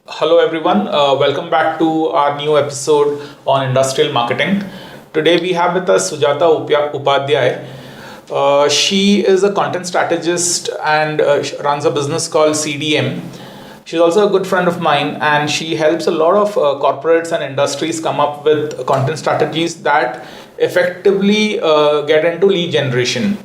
Hello, everyone. Welcome back to our new episode on industrial marketing. Today, we have with us Sujata Upadhyay. She is a content strategist and runs a business called CDM. She's also a good friend of mine, and she helps a lot of corporates and industries come up with content strategies that effectively get into lead generation.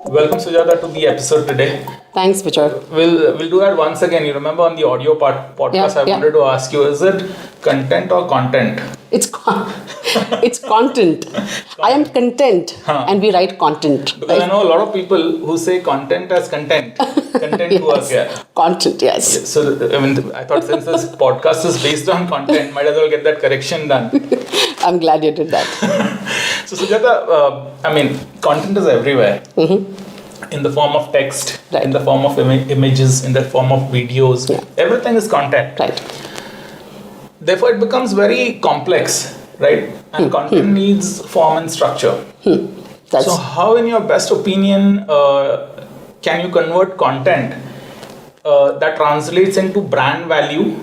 Welcome, Sujata, to the episode today. Thanks, Bejoy. We'll do that once again. You remember on the audio podcast, I wanted to ask you: is it content or content? It's it's content. I am content, and we write content. Because I know a lot of people who say content as content. Content yes. work, yeah. Content, yes. So I thought since this podcast is based on content, might as well get that correction done. I'm glad you did that. So Sujata, content is everywhere. Mm-hmm. In the form of text, right. In the form of images, in the form of videos. Yeah. Everything is content. Right. Therefore, it becomes very complex, right? And content needs form and structure. So, how, in your best opinion, can you convert content that translates into brand value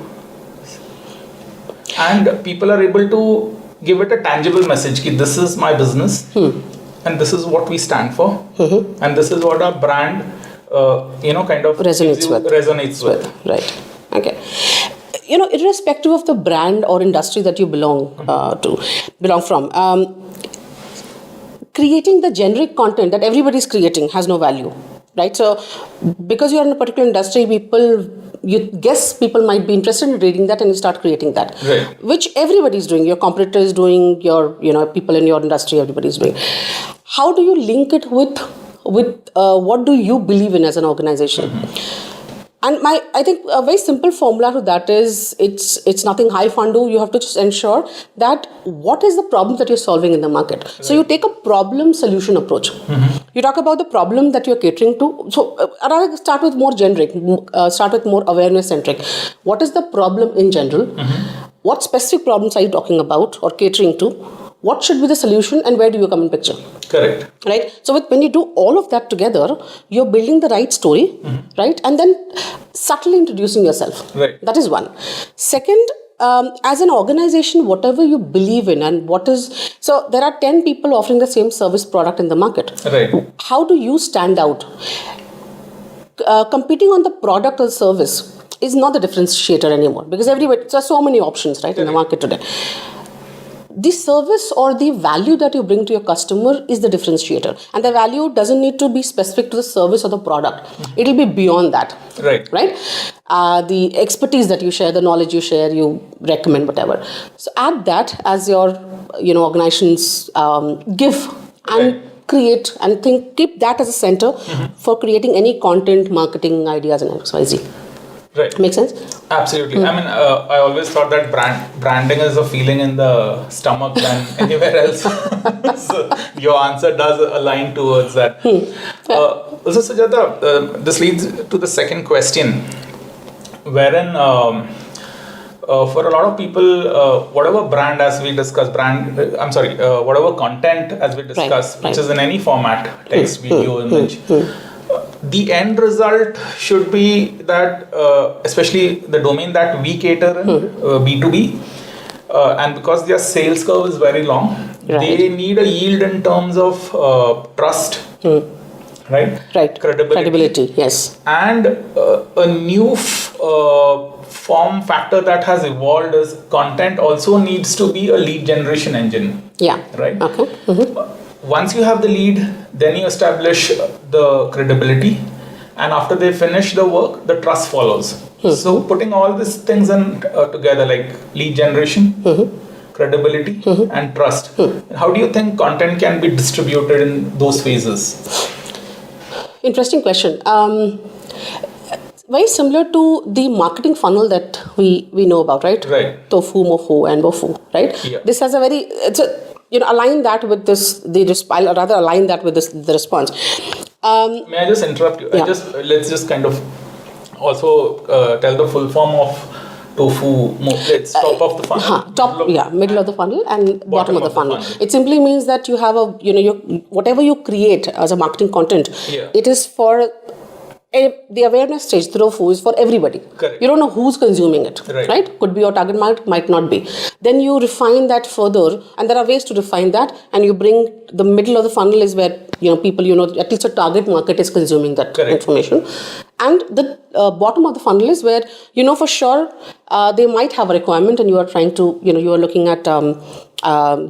and people are able to give it a tangible message that this is my business and this is what we stand for and this is what our brand kind of resonates with. Right. Okay. Irrespective of the brand or industry that you belong from, creating the generic content that everybody is creating has no value, right? So because you're in a particular industry, people might be interested in reading that and you start creating that, right. Which everybody is doing. Your competitor is doing, your people in your industry, everybody is doing. How do you link it with what do you believe in as an organization? And I think a very simple formula to that is it's nothing high fun-do. You have to just ensure that what is the problem that you're solving in the market. Right. So you take a problem-solution approach. You talk about the problem that you're catering to. So rather start with more generic, start with more awareness-centric. What is the problem in general? What specific problems are you talking about or catering to? What should be the solution and where do you come in picture? Correct. Right? So when you do all of that together, you're building the right story, right? And then subtly introducing yourself. Right. That is one. Second, as an organization, whatever you believe in and so there are 10 people offering the same service product in the market. Right. How do you stand out? Competing on the product or service is not the differentiator anymore because there are so many options, right, in the market today. The service or the value that you bring to your customer is the differentiator. And the value doesn't need to be specific to the service or the product. It'll be beyond that. Right. The expertise that you share, the knowledge you share, you recommend, whatever. So add that as your organization's give and create and keep that as a center for creating any content, marketing ideas and XYZ. Right. Make sense? Absolutely. I always thought that branding is a feeling in the stomach than anywhere else. So your answer does align towards that. So Sujata, this leads to the second question, wherein for a lot of people, whatever brand as we discuss, whatever content as we discuss, which is in any format, text, video, image, the end result should be that, especially the domain that we cater in, B2B, and because their sales curve is very long, they need a yield in terms of trust, right? Credibility, yes. And a new form factor that has evolved is content also needs to be a lead generation engine. Yeah. Right? Okay. Once you have the lead, then you establish the credibility, and after they finish the work, the trust follows. So putting all these things together, like lead generation, credibility, and trust. How do you think content can be distributed in those phases? Interesting question. Very similar to the marketing funnel that we know about, right? Right. Tofu, mofu, and wofu, right? Yeah. This has align that with I'll rather align that with the response. May I just interrupt you? Yeah. Let's just kind of also tell the full form of tofu, it's top of the funnel. Middle of the funnel and bottom of the funnel. It simply means that you have whatever you create as a marketing content, it is for the awareness stage. The tofu is for everybody. Correct. You don't know who's consuming it, right? Could be your target market, might not be. Then you refine that further, and there are ways to refine that, and you bring the middle of the funnel is where people, at least a target market is consuming that information. And the bottom of the funnel is where, for sure, they might have a requirement and you are trying to, you are looking at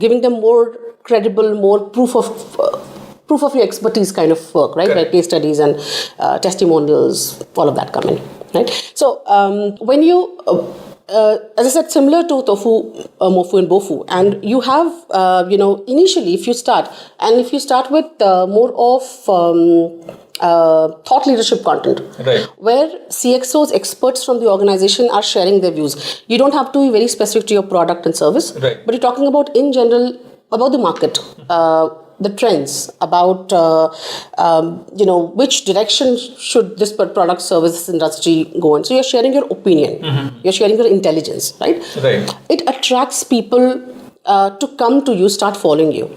giving them more credible, more proof of your expertise kind of work, right? Like case studies and testimonials, all of that come in, right? So when you, as I said, similar to tofu, mofu and bofu, and you have, initially if you start with more of thought leadership content, where CXOs, experts from the organization, are sharing their views. You don't have to be very specific to your product and service, but you're talking about in general about the market, the trends, about which direction should this product service industry go in. So you're sharing your opinion, you're sharing your intelligence, right? It attracts people to come to you, start following you.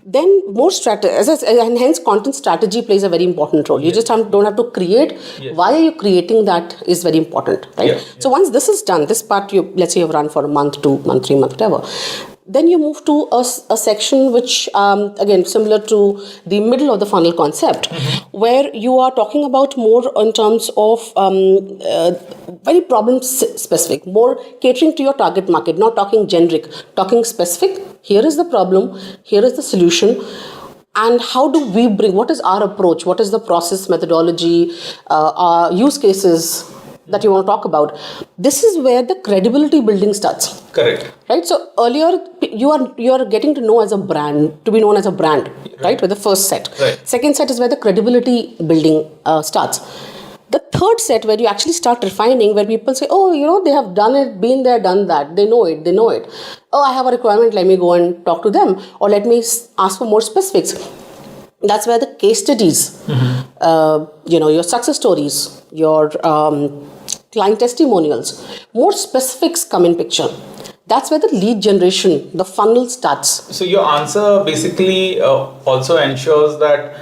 Then more strategy, and hence content strategy plays a very important role. You just don't have to create. Why are you creating? That is very important, right? So once this is done, this part, let's say you've run for a month, 2 months, 3 months, whatever. Then you move to a section which, again, similar to the middle of the funnel concept, where you are talking about more in terms of very problem specific, more catering to your target market, not talking generic, talking specific. Here is the problem, here is the solution. And how do we what is our approach? What is the process, methodology, use cases that you want to talk about? This is where the credibility building starts. Correct. Right. So earlier you are getting to know as a brand, to be known as a brand, right? With the first set. Second set is where the credibility building starts. The third set, where you actually start refining, where people say, oh, they have done it, been there, done that. They know it. Oh, I have a requirement. Let me go and talk to them, or let me ask for more specifics. That's where the case studies, your success stories, your client testimonials, more specifics come in picture. That's where the lead generation, the funnel starts. So your answer basically also ensures that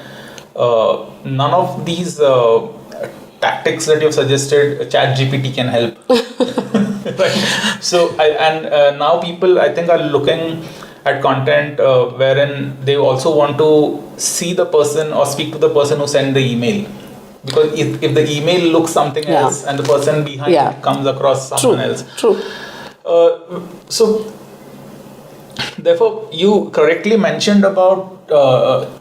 none of these tactics that you've suggested, ChatGPT can help. Right. So now people, I think, are looking at content wherein they also want to see the person or speak to the person who sent the email. Because if the email looks something else and the person behind comes across someone else. True. So, therefore, you correctly mentioned about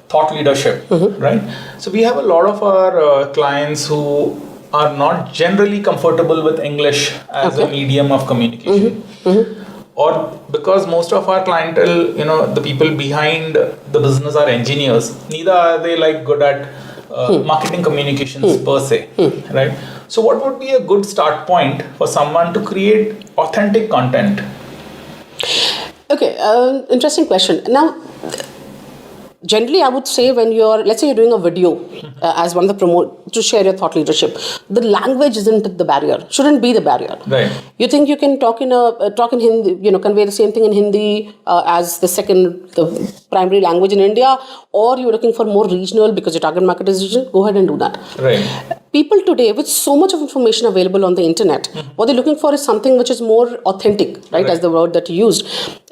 thought leadership, right? So, we have a lot of our clients who are not generally comfortable with English as a medium of communication. Or because most of our clientele, the people behind the business are engineers, neither are they good at marketing communications per se, right? So what would be a good start point for someone to create authentic content? Okay, interesting question. Now, generally, I would say when let's say you're doing a video as one of the to share your thought leadership, the language isn't the barrier, shouldn't be the barrier. Right. You think you can talk in Hindi, convey the same thing in Hindi as the primary language in India, or you're looking for more regional because your target market is regional, go ahead and do that. Right. People today, with so much of information available on the internet, what they're looking for is something which is more authentic, right? As the word that you used,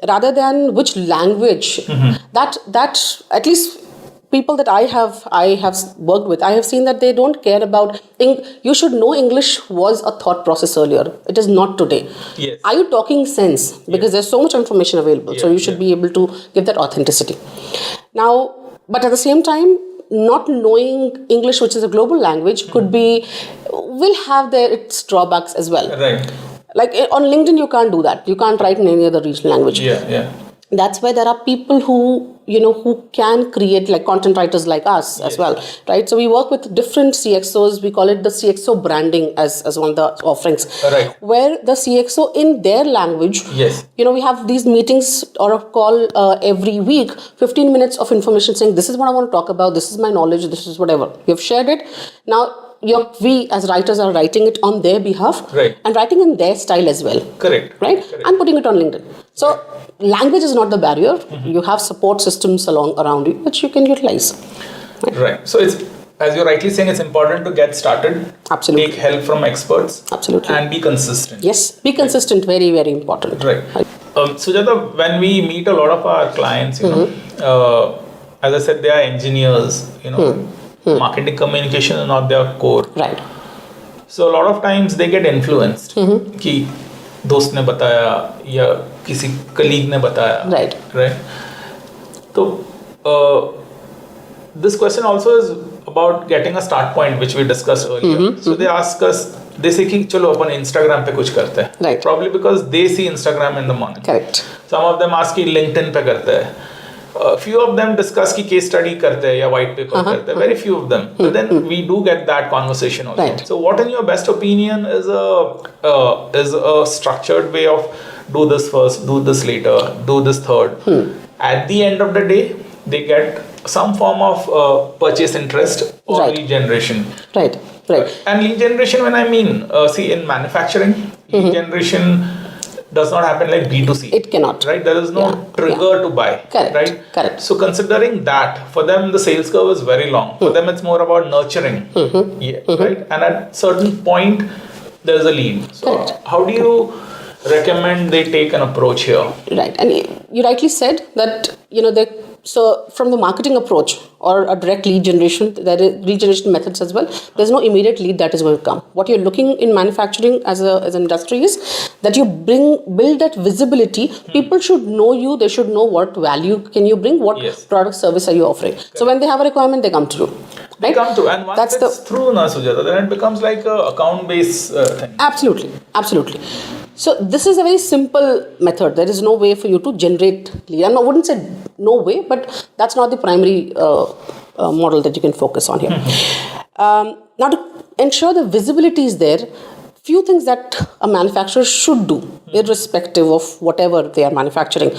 rather than which language. That at least people that I have worked with, I have seen that they don't care about. You should know English was a thought process earlier. It is not today. Yes. Are you talking sense? Because there's so much information available, so you should be able to give that authenticity. Now, but at the same time, not knowing English, which is a global language, will have its drawbacks as well. Right. Like on LinkedIn, you can't do that. You can't write in any other regional language. Yeah. That's why there are people who can create, like content writers like us as well, right? So we work with different CXOs. We call it the CXO branding as one of the offerings, right? Where the CXO in their language, we have these meetings or a call every week, 15 minutes of information saying, this is what I want to talk about, this is my knowledge, this is whatever. You've shared it. Now, we as writers are writing it on their behalf, Right. and writing in their style as well. Correct. Right? Correct. And putting it on LinkedIn. So language is not the barrier. You have support systems around you which you can utilize. Right. So it's, as you're rightly saying, it's important to get started. Absolutely. Take help from experts. Absolutely. And be consistent. Yes, be consistent. Very, very important. Right. Sujata, when we meet a lot of our clients, as I said, they are engineers. Marketing communication is not their core. Right. So a lot of times they get influenced. कि दोस्त ने बताया या किसी colleague ने बताया. Right. Right. So this question also is about getting a start point, which we discussed earlier. So they ask us, they say कि चलो अपन Instagram पे कुछ करते हैं. Right. Probably because they see Instagram in the morning. Correct. Some of them ask कि LinkedIn पे करते हैं. Few of them discuss कि case study करते हैं या white paper करते हैं. Very few of them. But then we do get that conversation also. Right. So what in your best opinion is a structured way of do this first, do this later, do this third. At the end of the day, they get some form of purchase interest or Right. lead generation. Right. Right. And lead generation, when I mean, see, in manufacturing, lead generation does not happen like B2C. It cannot. Right? There is no trigger to buy. Correct. Right? Correct. So considering that, for them, the sales curve is very long. For them, it's more about nurturing. Yeah, right? And at certain point, there is a lead. So Correct. how do you recommend they take an approach here? Right. And you rightly said that, so from the marketing approach or a direct lead generation, there is lead generation methods as well. There's no immediate lead that is going to come. What you're looking in manufacturing as an industry is that you build that visibility. People should know you. They should know what value can you bring, what product service are you offering. So when they have a requirement, they come to you. They Right? come to, and once it's through, Sujata, then it becomes like a account-based thing. Absolutely. Absolutely. So this is a very simple method. There is no way for you to generate lead. I wouldn't say no way, but that's not the primary model that you can focus on here. Now, to ensure the visibility is there, few things that a manufacturer should do, irrespective of whatever they are manufacturing,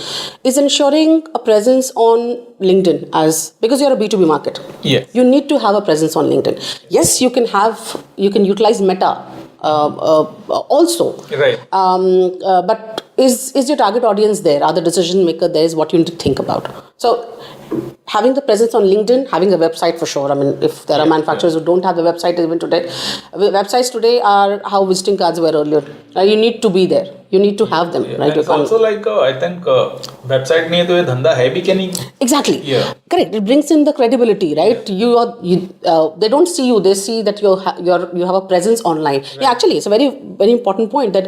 is ensuring a presence on LinkedIn, because you're a B2B market. Yes. You need to have a presence on LinkedIn. Yes, you can utilize Meta also. Right. But is your target audience there? Are the decision maker there? Is what you need to think about. So having the presence on LinkedIn, having a website for sure. I mean, if there are manufacturers who don't have a website even today, websites today are how visiting cards were earlier. You need to be there. You need to have them. Right? And it's also like, I think, website नहीं है तो ये धंधा है भी क्या नहीं? Exactly. Yeah. Correct. It brings in the credibility, right? They don't see you. They see that you have a presence online. Right. Yeah, actually, it's a very, very important point that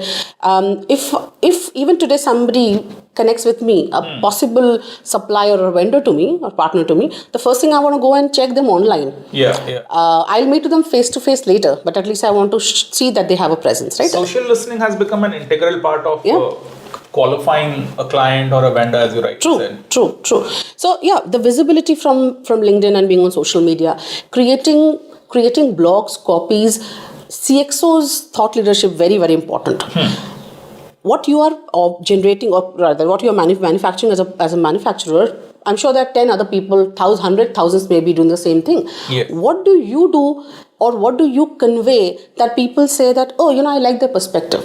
if even today somebody connects with me, a possible supplier or vendor to me or partner to me, the first thing I want to go and check them online. Yeah. I'll meet them face to face later, but at least I want to see that they have a presence, right? Social listening has become an integral part of qualifying a client or a vendor, as you rightly said. True. So the visibility from LinkedIn and being on social media, creating blogs, copies, CXO's thought leadership, very, very important. What you are generating, or rather what you are manufacturing as a manufacturer, I'm sure that 10 other people, thousands may be doing the same thing. Yes. What do you do, or what do you convey that people say that, I like their perspective?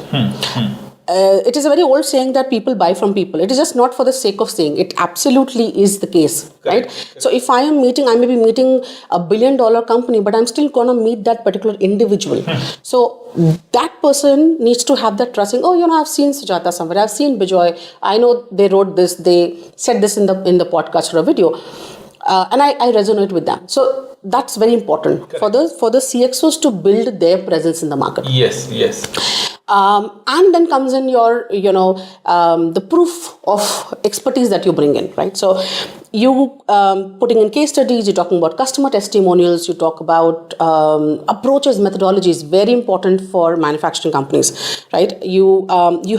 It is a very old saying that people buy from people. It is just not for the sake of saying. It absolutely is the case, right? So if I may be meeting a $1 billion company, but I'm still going to meet that particular individual. So that person needs to have that trust. I've seen Sujata somewhere. I've seen Bejoy. I know they wrote this. They said this in the podcast or a video. And I resonate with them. So that's very important for the CXOs to build their presence in the market. Yes. And then comes in your, the proof of expertise that you bring in, right? So you putting in case studies, you're talking about customer testimonials, you talk about approaches, methodologies, very important for manufacturing companies, right? You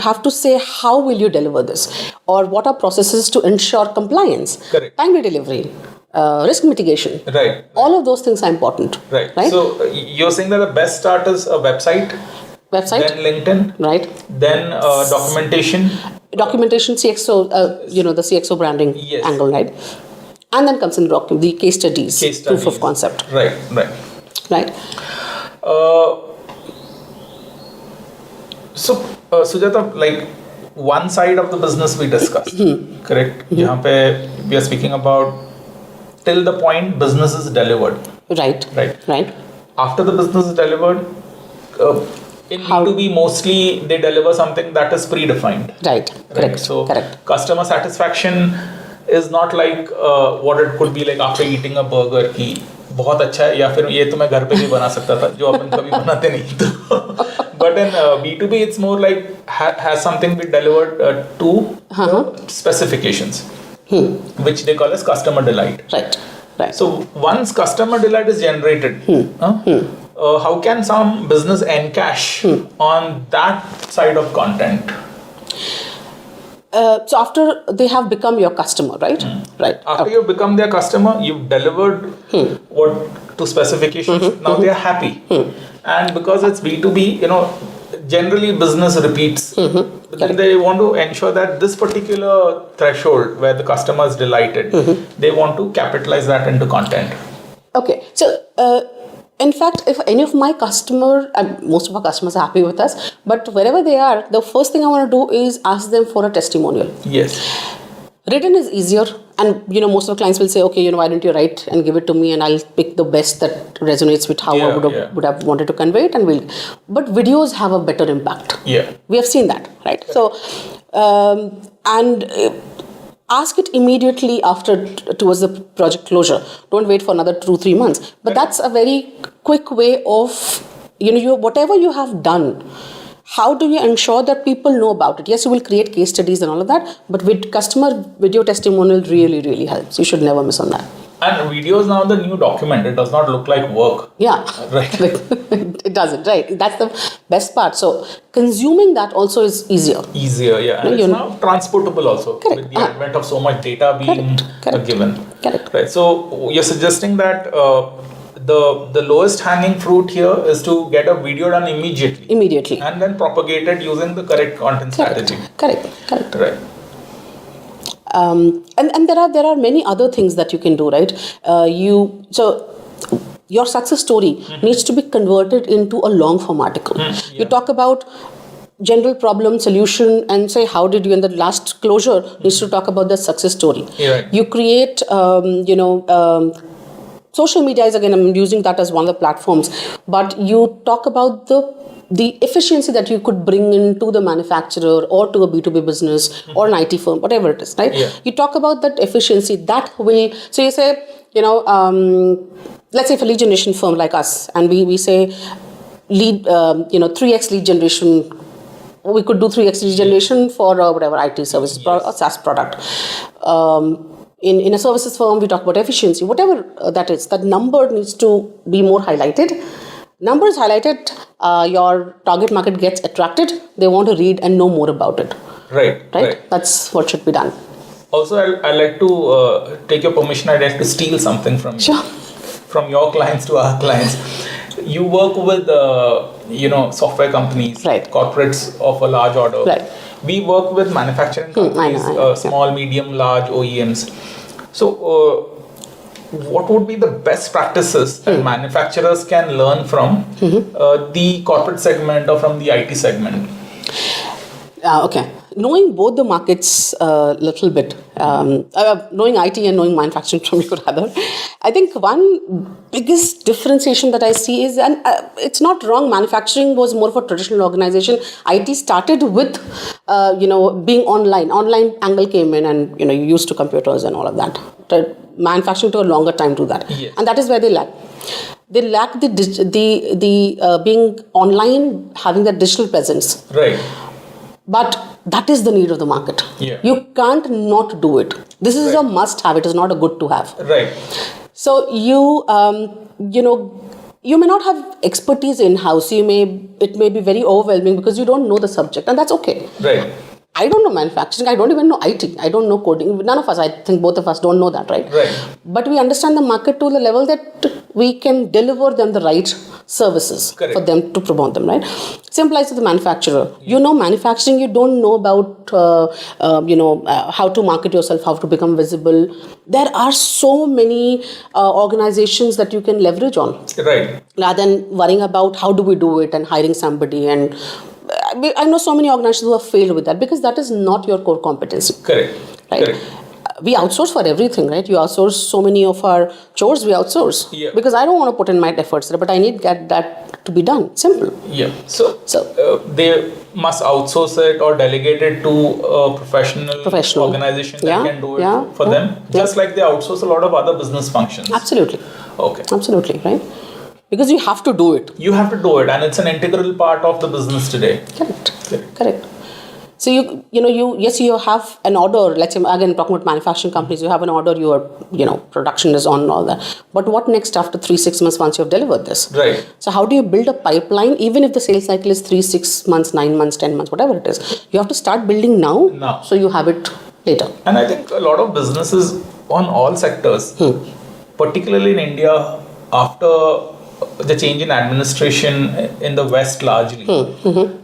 have to say, how will you deliver this? Or what are processes to ensure compliance? Correct. Timely delivery. Risk mitigation. Right. All of those things are important. Right. So you're saying that the best start is a website, then LinkedIn, right? Then documentation, CXO, the CXO branding angle, right? And then comes in the case studies, proof of concept. Right. Sujata, like one side of the business we discussed, correct? Jahan pe we are speaking about till the point business is delivered. Right. Right. Right. After the business is delivered, in B2B mostly they deliver something that is predefined. Right. Correct. So Correct. customer satisfaction is not like what it could be like after eating a burger की बहुत अच्छा है या फिर ये तो मैं घर पे भी बना सकता था जो अपन कभी बनाते नहीं तो but in B2B it's more like has something been delivered to specifications which they call as customer delight. Right. Right. So once customer delight is generated, how can some business encash on that side of content? So after they have become your customer, right? Right. After you become their customer, you've delivered what to specifications. Now they are happy, and because it's B2B, generally business repeats. But then they want to ensure that this particular threshold where the customer is delighted, they want to capitalize that into content. Okay. So, in fact, if any of my customer, most of our customers are happy with us, but wherever they are, the first thing I want to do is ask them for a testimonial. Yes. Written is easier, and most of the clients will say, okay, why don't you write and give it to me, and I'll pick the best that resonates with how I would have wanted to convey it, and but videos have a better impact. Yeah. We have seen that, right? So, ask it immediately after towards the project closure. Don't wait for another 2-3 months. But that's a very quick way of, whatever you have done, how do you ensure that people know about it? Yes, you will create case studies and all of that, but with customer video testimonial really, really helps. You should never miss on that. And video is now the new document. It does not look like work. Yeah. Right. It doesn't, right? That's the best part. So consuming that also is easier. Easier, yeah. And it's now transportable also. Correct. With the advent of so much data being given. Correct. Right. So you're suggesting that the lowest hanging fruit here is to get a video done immediately. And then propagate it using the correct content strategy. Correct. Right. And there are many other things that you can do, right? Your success story needs to be converted into a long form article. You talk about general problem solution and say how did you in the last closure needs to talk about the success story. Right. You create social media is again, I'm using that as one of the platforms, but you talk about the efficiency that you could bring into the manufacturer or to a B2B business or an IT firm, whatever it is, right? Yeah. You talk about that efficiency that will, so you say, let's say if a lead generation firm like us, and we say 3x lead generation, we could do 3x lead generation for whatever IT services or SaaS product. In a services firm, we talk about efficiency, whatever that is, that number needs to be more highlighted. Number is highlighted, your target market gets attracted, they want to read and know more about it. Right. That's what should be done. Also, I like to take your permission, I'd like to steal something from you. Sure. From your clients to our clients. You work with, software companies, corporates of a large order. Right. We work with manufacturing companies, I know, small, medium, large OEMs. So, what would be the best practices that manufacturers can learn from the corporate segment or from the IT segment? Okay. Knowing both the markets a little bit, knowing IT and knowing manufacturing from you rather, I think one biggest differentiation that I see is, and it's not wrong, manufacturing was more of a traditional organization. IT started with, being online. Online angle came in and, you used to computers and all of that. Manufacturing took a longer time to do that. Yes. And that is where they lack. They lack the being online, having that digital presence. Right. But that is the need of the market. Yeah. You can't not do it. This is a must have. It is not a good to have. Right. So you may not have expertise in house. It may be very overwhelming because you don't know the subject, and that's okay. Right. I don't know manufacturing. I don't even know IT. I don't know coding. None of us, I think both of us don't know that, right? Right. But we understand the market to the level that we can deliver them the right services Correct. for them to promote them, right? Same applies to the manufacturer. You know manufacturing, you don't know about, how to market yourself, how to become visible. There are so many organizations that you can leverage on. Right. Rather than worrying about how do we do it and hiring somebody. And I know so many organizations who have failed with that because that is not your core competency. Correct. Right? Correct. We outsource for everything, right? You outsource so many of our chores, we outsource. Yeah. Because I don't want to put in my efforts there, but I need that to be done. Simple. Yeah. So they must outsource it or delegate it to a professional organization that can do it for them, just like they outsource a lot of other business functions. Absolutely. Okay. Absolutely, right? Because you have to do it. You have to do it, and it's an integral part of the business today. Correct. So you have an order. Let's say again talking about manufacturing companies, you have an order. Your production is on and all that. But what next after 3-6 months once you have delivered this? Right. So how do you build a pipeline? Even if the sales cycle is 3-6 months, 9 months, 10 months, whatever it is, you have to start building now. So you have it later. And I think a lot of businesses on all sectors, particularly in India, after the change in administration in the West largely,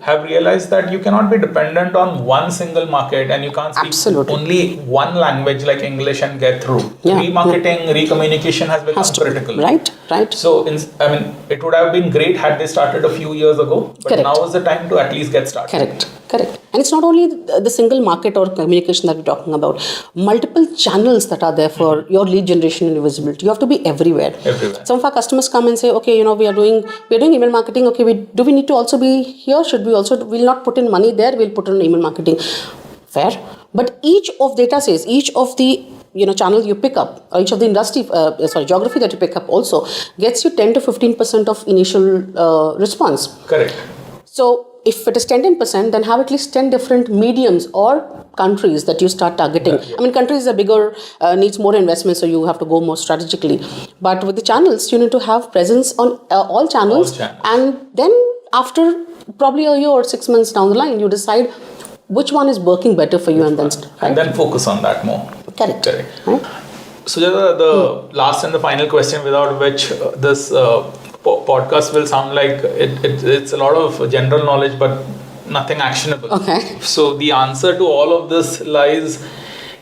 have realized that you cannot be dependent on one single market and you can't speak only one language like English and get through. Remarketing, recommunication has become critical. Right. So, it would have been great had they started a few years ago, but now is the time to at least get started. Correct. And it's not only the single market or communication that we're talking about. Multiple channels that are there for your lead generation and visibility. You have to be everywhere. Some of our customers come and say, okay, we are doing email marketing. Okay, do we need to also be here? Should we also? We'll not put in money there. We'll put in email marketing. Fair. But each of data says, each of the channel you pick up, or each of the geography that you pick up also gets you 10 to 15% of initial response. Correct. So if it is 10%, then have at least 10 different mediums or countries that you start targeting. I mean, countries are bigger, needs more investment, so you have to go more strategically. But with the channels, you need to have presence on all channels. And then after probably a year or 6 months down the line, you decide which one is working better for you, and then focus on that more. Correct. Right? Sujata, the last and the final question, without which this podcast will sound like it's a lot of general knowledge but nothing actionable. Okay. So the answer to all of this lies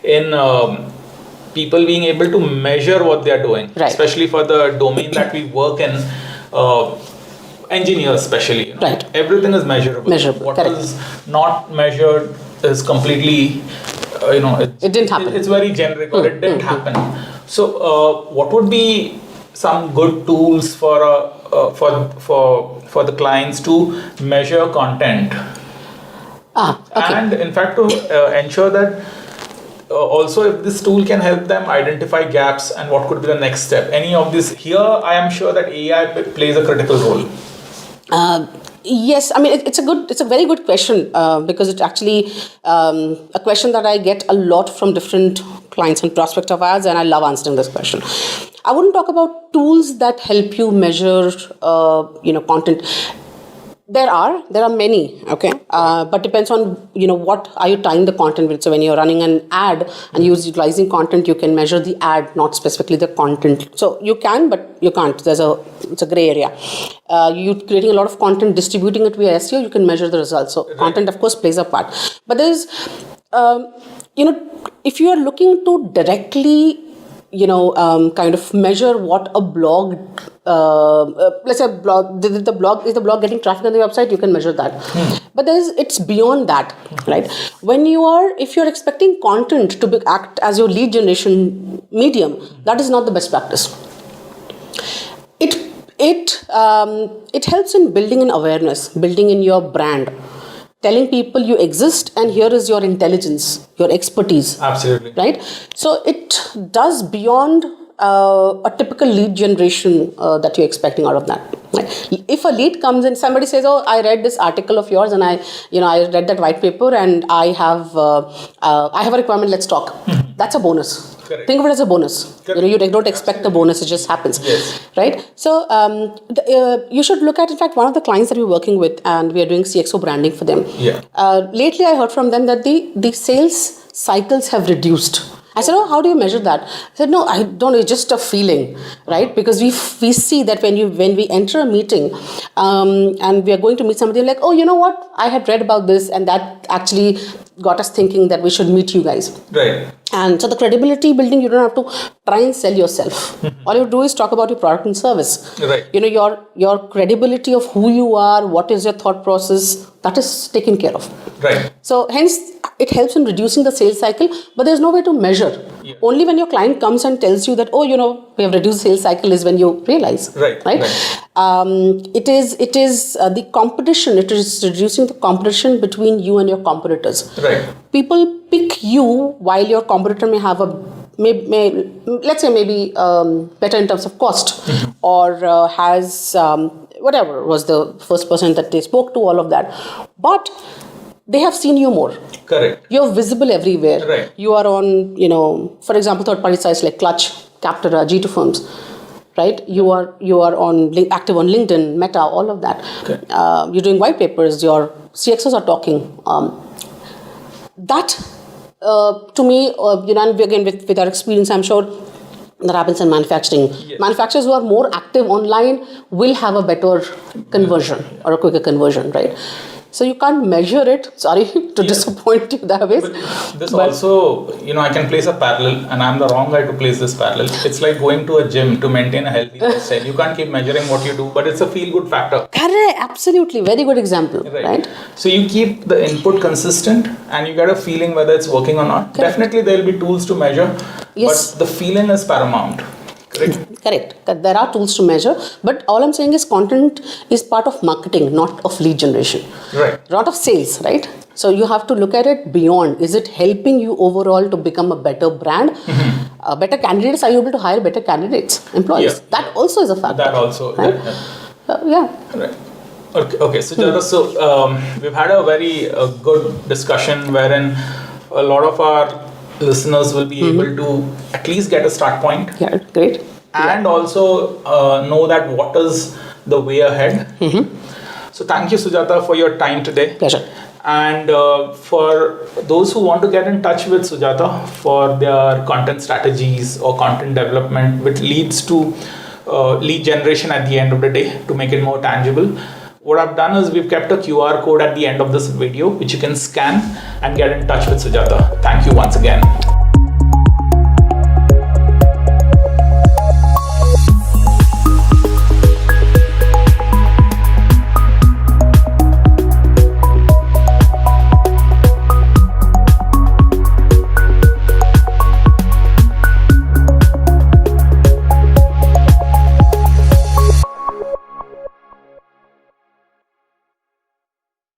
in people being able to measure what they are doing, especially for the domain that we work in. Engineers especially, everything is measurable. What is not measured is completely, it didn't happen. It's very generic, or it didn't happen. So, what would be some good tools for the clients to measure content? And in fact, to ensure that also if this tool can help them identify gaps and what could be the next step. Any of this here, I am sure that AI plays a critical role. Yes, I mean it's a very good question because it's actually a question that I get a lot from different clients and prospects of ours, and I love answering this question. I wouldn't talk about tools that help you measure, content. There are many, okay, but depends on what are you tying the content with. So when you're running an ad and utilizing content, you can measure the ad, not specifically the content. So you can, but you can't. It's a gray area. You creating a lot of content, distributing it via SEO, you can measure the results. So content, of course, plays a part. But there's, if you are looking to directly kind of measure what a blog, let's say a blog, is the blog getting traffic on the website, you can measure that. But it's beyond that, right? If you're expecting content to act as your lead generation medium, that is not the best practice. It helps in building an awareness, building in your brand, telling people you exist and here is your intelligence, your expertise. Absolutely. Right? So it does beyond a typical lead generation that you're expecting out of that. Right? If a lead comes in, somebody says, "Oh, I read this article of yours and I read that white paper and I have a requirement. Let's talk." That's a bonus. Correct. Think of it as a bonus. You don't expect a bonus; it just happens. Yes. Right? So you should look at, in fact, one of the clients that we're working with, and we are doing CXO branding for them. Yeah. Lately, I heard from them that the sales cycles have reduced. I said, oh, how do you measure that? I said, no, I don't. It's just a feeling, right? Because we see that when we enter a meeting, and we are going to meet somebody, like, oh, you know what? I had read about this, and that actually got us thinking that we should meet you guys. Right. And so the credibility building, you don't have to try and sell yourself. All you do is talk about your product and service. Right. Your credibility of who you are, what is your thought process, that is taken care of. Right. So hence it helps in reducing the sales cycle, but there's no way to measure. Yeah. Only when your client comes and tells you that, oh, we have reduced sales cycle, is when you realize. Right. It is the competition. It is reducing the competition between you and your competitors. Right. People pick you while your competitor may have let's say maybe better in terms of cost, or has whatever was the first person that they spoke to, all of that. But they have seen you more. Correct. You're visible everywhere. Right. You are on, for example, third-party sites like Clutch, Capterra, G2 Firms, right? You are active on LinkedIn, Meta, all of that. Okay. You're doing white papers. Your CXOs are talking. That, to me, and again with our experience, I'm sure that happens in manufacturing. Yes. Manufacturers who are more active online will have a better conversion or a quicker conversion, right? So you can't measure it. Sorry to disappoint you that way. But also, I can place a parallel, and I'm the wrong guy to place this parallel. It's like going to a gym to maintain a healthy lifestyle. You can't keep measuring what you do, but it's a feel-good factor. Correct. Absolutely. Very good example. Right? So you keep the input consistent, and you get a feeling whether it's working or not. Correct. Definitely, there will be tools to measure, yes, but the feeling is paramount. Correct. There are tools to measure, but all I'm saying is content is part of marketing, not of lead generation. Right. Not of sales, right? So you have to look at it beyond. Is it helping you overall to become a better brand? Better candidates, are you able to hire better candidates, employees? Yeah. That also is a factor. That also. Right? Yeah. Right. Okay. Sujata, so we've had a very good discussion wherein a lot of our listeners will be able to at least get a start point. Yeah, great. And also know that what is the way ahead. So thank you, Sujata, for your time today. Pleasure. And for those who want to get in touch with Sujata for their content strategies or content development, which leads to lead generation at the end of the day to make it more tangible, what I've done is we've kept a QR code at the end of this video, which you can scan and get in touch with Sujata. Thank you once again.